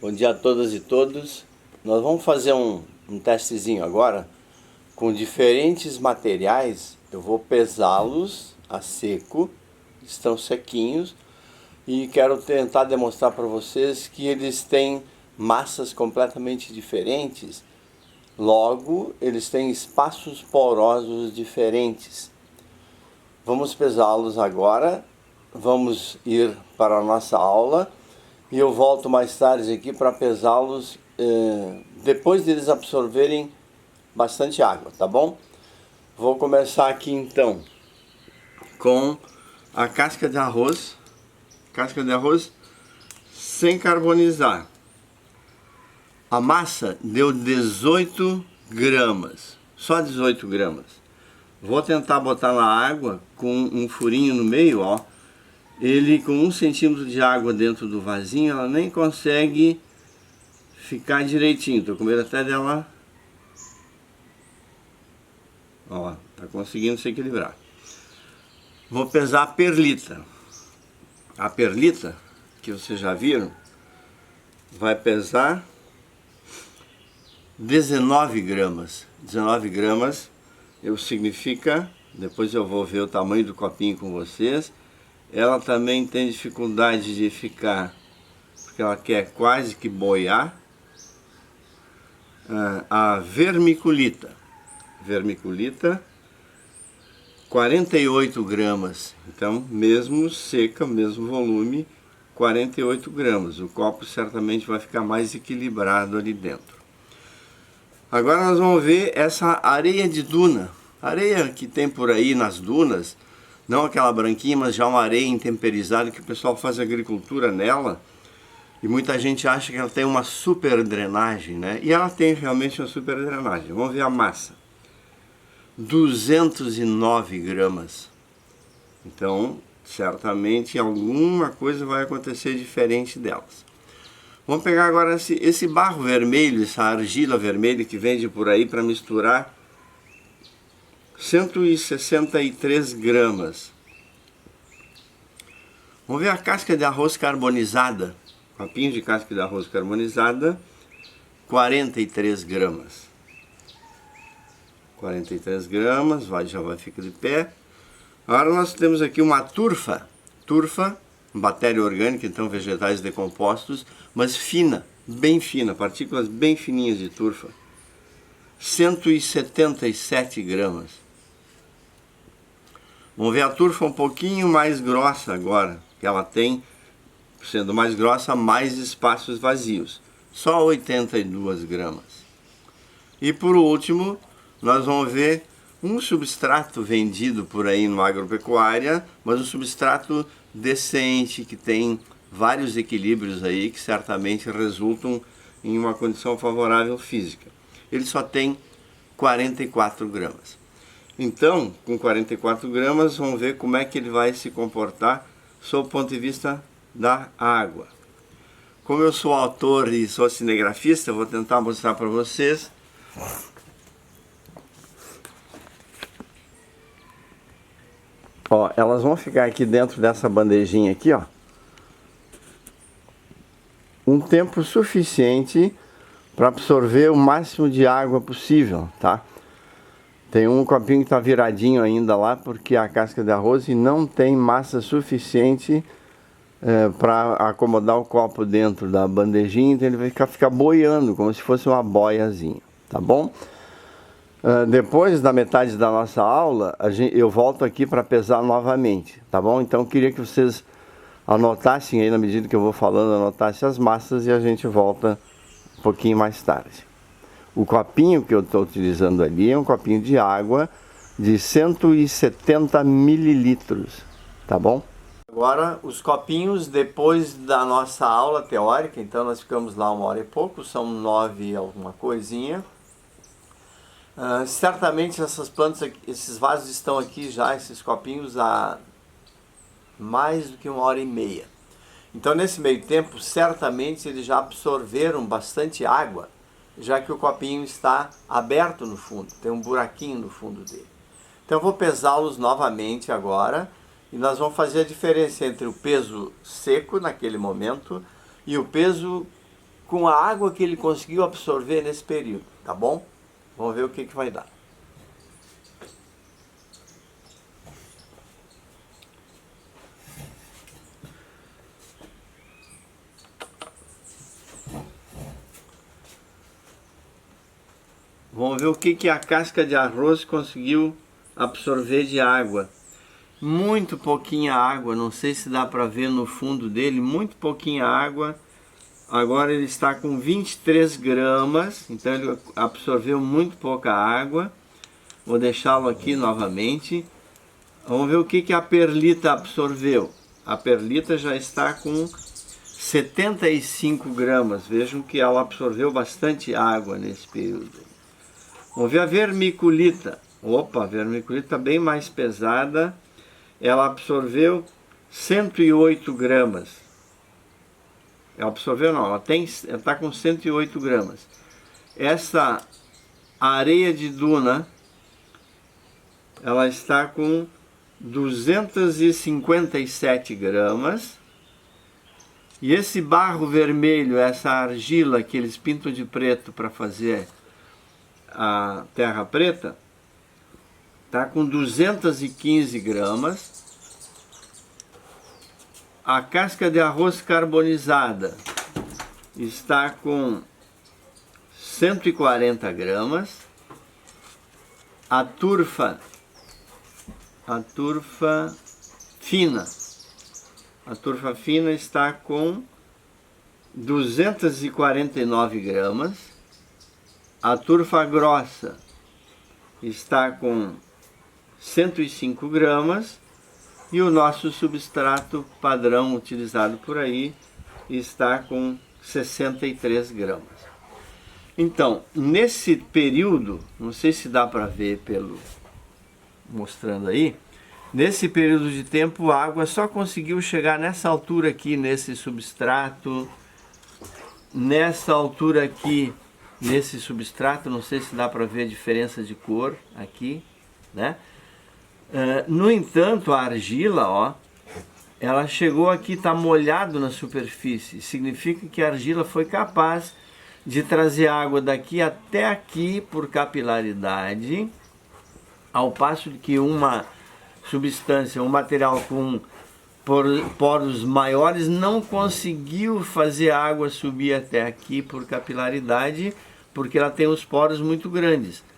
Bom dia a todas e todos. Nós vamos fazer um testezinho agora com diferentes materiais. Eu vou pesá-los a seco, estão sequinhos, e quero tentar demonstrar para vocês que eles têm massas completamente diferentes. Logo, eles têm espaços porosos diferentes. Vamos pesá-los agora. Vamos ir para a nossa aula. E eu volto mais tarde aqui para pesá-los depois deles absorverem bastante água, tá bom? Vou começar aqui então com a casca de arroz sem carbonizar. A massa deu 18 gramas, só 18 gramas. Vou tentar botar na água com um furinho no meio, ó. Ele com 1 centímetro de água dentro do vasinho, ela nem consegue ficar direitinho. Tô com medo até dela. Ó, tá conseguindo se equilibrar. Vou pesar a perlita. A perlita, que vocês já viram, vai pesar 19 gramas. 19 gramas significa, depois eu vou ver o tamanho do copinho com vocês. Ela também tem dificuldade de ficar, porque ela quer quase que boiar. A vermiculita, 48 gramas, então mesmo seca, mesmo volume, 48 gramas. O copo certamente vai ficar mais equilibrado ali dentro. Agora nós vamos ver essa areia de duna, areia que tem por aí nas dunas. Não aquela branquinha, mas já uma areia intemperizada que o pessoal faz agricultura nela. E muita gente acha que ela tem uma super drenagem, né? E ela tem realmente uma super drenagem. Vamos ver a massa. 209 gramas. Então, certamente alguma coisa vai acontecer diferente delas. Vamos pegar agora esse barro vermelho, essa argila vermelha que vende por aí para misturar. 163 gramas. Vamos ver a casca de arroz carbonizada. Copinho de casca de arroz carbonizada, 43 gramas. 43 gramas, já vai ficar de pé. Agora nós temos aqui uma turfa. Turfa, bactéria orgânica, então vegetais decompostos, mas fina, bem fina, partículas bem fininhas de turfa. 177 gramas. Vamos ver a turfa um pouquinho mais grossa agora, que ela tem, sendo mais grossa, mais espaços vazios. Só 82 gramas. E por último, nós vamos ver um substrato vendido por aí no agropecuária, mas um substrato decente, que tem vários equilíbrios aí, que certamente resultam em uma condição favorável física. Ele só tem 44 gramas. Então, com 44 gramas, vamos ver como é que ele vai se comportar sob o ponto de vista da água. Como eu sou autor e sou cinegrafista, eu vou tentar mostrar para vocês. Ó, elas vão ficar aqui dentro dessa bandejinha aqui, ó. Um tempo suficiente para absorver o máximo de água possível, tá? Tem um copinho que está viradinho ainda lá, porque a casca de arroz e não tem massa suficiente para acomodar o copo dentro da bandejinha, então ele vai ficar boiando, como se fosse uma boiazinha, tá bom? Depois da metade da nossa aula, eu volto aqui para pesar novamente, tá bom? Então eu queria que vocês anotassem aí, na medida que eu vou falando, anotassem as massas e a gente volta um pouquinho mais tarde. O copinho que eu estou utilizando ali é um copinho de água de 170 mililitros, tá bom? Agora, os copinhos depois da nossa aula teórica, então nós ficamos lá 1h e pouco, são 9 e alguma coisinha. Certamente essas plantas, esses vasos estão aqui já, esses copinhos, há mais do que 1h30. Então nesse meio tempo, certamente eles já absorveram bastante água, já que o copinho está aberto no fundo, tem um buraquinho no fundo dele. Então eu vou pesá-los novamente agora, e nós vamos fazer a diferença entre o peso seco naquele momento e o peso com a água que ele conseguiu absorver nesse período, tá bom? Vamos ver o que vai dar. Vamos ver o que a casca de arroz conseguiu absorver de água. Muito pouquinha água, não sei se dá para ver no fundo dele, muito pouquinha água. Agora ele está com 23 gramas, então ele absorveu muito pouca água. Vou deixá-lo aqui novamente. Vamos ver o que a perlita absorveu. A perlita já está com 75 gramas. Vejam que ela absorveu bastante água nesse período. Vamos ver a vermiculita. Opa, a vermiculita bem mais pesada. Ela absorveu 108 gramas. Ela absorveu não, ela está com 108 gramas. Essa areia de duna, ela está com 257 gramas. E esse barro vermelho, essa argila que eles pintam de preto para fazer a terra preta, está com 215 gramas. A casca de arroz carbonizada está com 140 gramas. A turfa fina está com 249 gramas. A turfa grossa está com 105 gramas. E o nosso substrato padrão utilizado por aí está com 63 gramas. Então, nesse período, não sei se dá para ver mostrando aí, nesse período de tempo a água só conseguiu chegar nessa altura aqui, nesse substrato, nessa altura aqui, nesse substrato, não sei se dá para ver a diferença de cor aqui, né? No entanto, a argila, ó, ela chegou aqui, está molhado na superfície. Significa que a argila foi capaz de trazer água daqui até aqui por capilaridade, ao passo que uma substância, um material com poros maiores não conseguiu fazer a água subir até aqui por capilaridade, porque ela tem os poros muito grandes.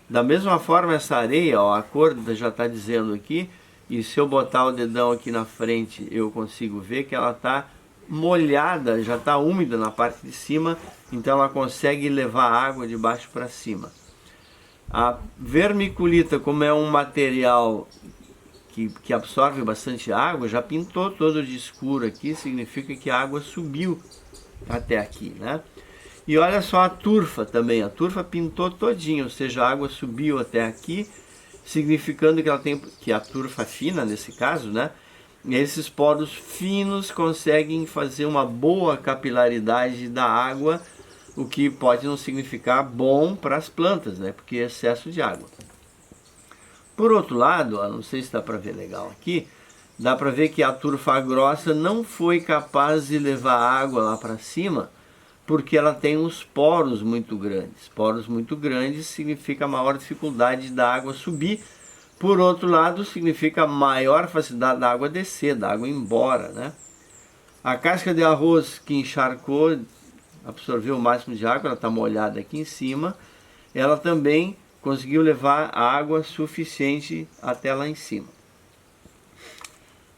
Da mesma forma, essa areia, ó, a cor já está dizendo aqui, e se eu botar o dedão aqui na frente, eu consigo ver que ela está molhada, já está úmida na parte de cima, então ela consegue levar a água de baixo para cima. A vermiculita, como é um material que absorve bastante água, já pintou todo de escuro aqui, significa que a água subiu até aqui, né? E olha só a turfa também, a turfa pintou todinha, ou seja, a água subiu até aqui, significando que ela tem, que a turfa fina nesse caso, né? Esses poros finos conseguem fazer uma boa capilaridade da água, o que pode não significar bom para as plantas, né? Porque é excesso de água. Por outro lado, ó, não sei se dá para ver legal aqui, dá para ver que a turfa grossa não foi capaz de levar água lá para cima, porque ela tem uns poros muito grandes. Poros muito grandes significa maior dificuldade da água subir. Por outro lado, significa maior facilidade da água descer, da água ir embora, né? A casca de arroz que encharcou, absorveu o máximo de água, ela está molhada aqui em cima. Ela também conseguiu levar água suficiente até lá em cima.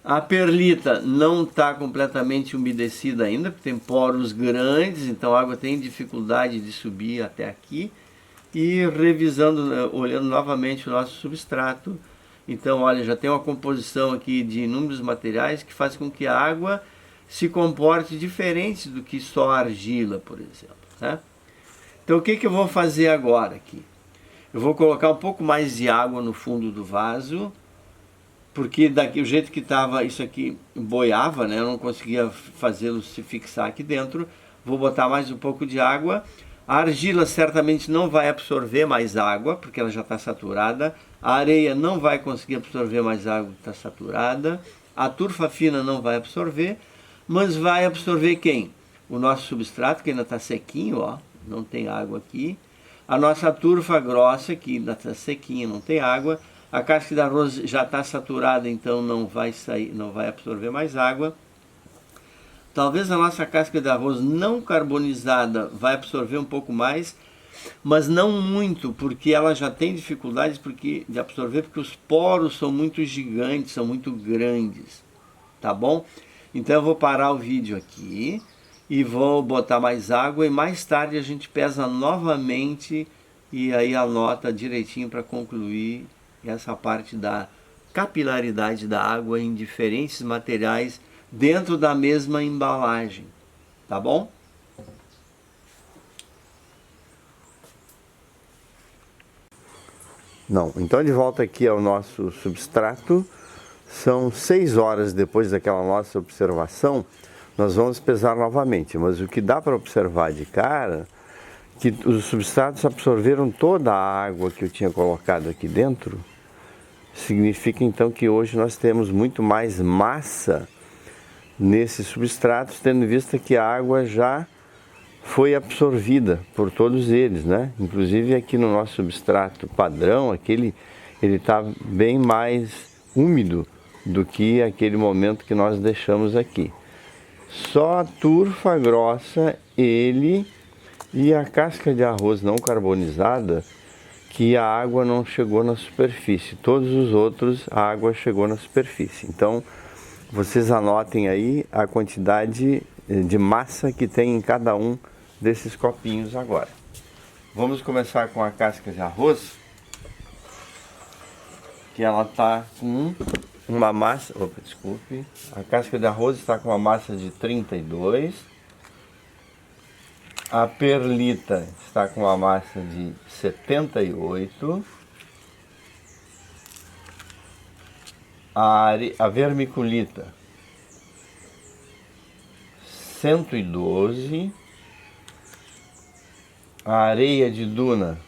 A perlita não está completamente umedecida ainda, porque tem poros grandes, então a água tem dificuldade de subir até aqui. E revisando, olhando novamente o nosso substrato, então olha, já tem uma composição aqui de inúmeros materiais que faz com que a água se comporte diferente do que só a argila, por exemplo, né? Então o que eu vou fazer agora aqui? Eu vou colocar um pouco mais de água no fundo do vaso, porque daqui, o jeito que estava isso aqui boiava, né? Eu não conseguia fazê-lo se fixar aqui dentro. Vou botar mais um pouco de água. A argila certamente não vai absorver mais água, porque ela já está saturada. A areia não vai conseguir absorver mais água, que está saturada. A turfa fina não vai absorver, mas vai absorver quem? o nosso substrato, que ainda está sequinho, ó, não tem água aqui. A nossa turfa grossa, que ainda está sequinha, não tem água. A casca de arroz já está saturada, então não vai sair, não vai absorver mais água. Talvez a nossa casca de arroz não carbonizada vai absorver um pouco mais, mas não muito, porque ela já tem dificuldades de absorver, porque os poros são muito gigantes, são muito grandes, tá bom? Então eu vou parar o vídeo aqui e vou botar mais água e mais tarde a gente pesa novamente e aí anota direitinho para concluir essa parte da capilaridade da água em diferentes materiais dentro da mesma embalagem, tá bom? Não, então de volta aqui ao nosso substrato, são 6 horas depois daquela nossa observação, nós vamos pesar novamente, mas o que dá para observar de cara, que os substratos absorveram toda a água que eu tinha colocado aqui dentro, significa então que hoje nós temos muito mais massa nesses substratos, tendo em vista que a água já foi absorvida por todos eles, né? Inclusive aqui no nosso substrato padrão, ele está bem mais úmido do que aquele momento que nós deixamos aqui. Só a turfa grossa, ele e a casca de arroz não carbonizada, que a água não chegou na superfície. Todos os outros, a água chegou na superfície. Então, vocês anotem aí a quantidade de massa que tem em cada um desses copinhos agora. Vamos começar com a casca de arroz, que ela está com uma massa, desculpe, a casca de arroz está com uma massa de 32, a perlita está com uma massa de 78, a vermiculita 112, a areia de duna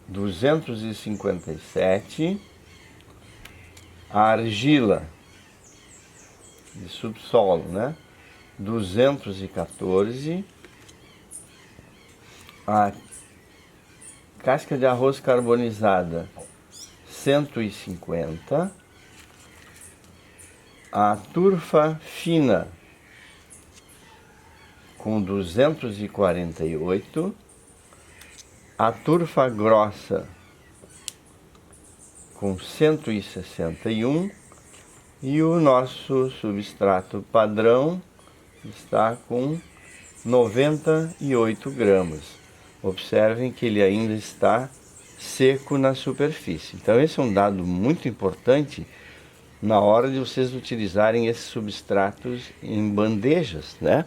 257, a argila de subsolo, né, 214, a casca de arroz carbonizada 150, a turfa fina com 248, a turfa grossa com 161 e o nosso substrato padrão está com 98 gramas. Observem que ele ainda está seco na superfície. Então esse é um dado muito importante na hora de vocês utilizarem esses substratos em bandejas, né?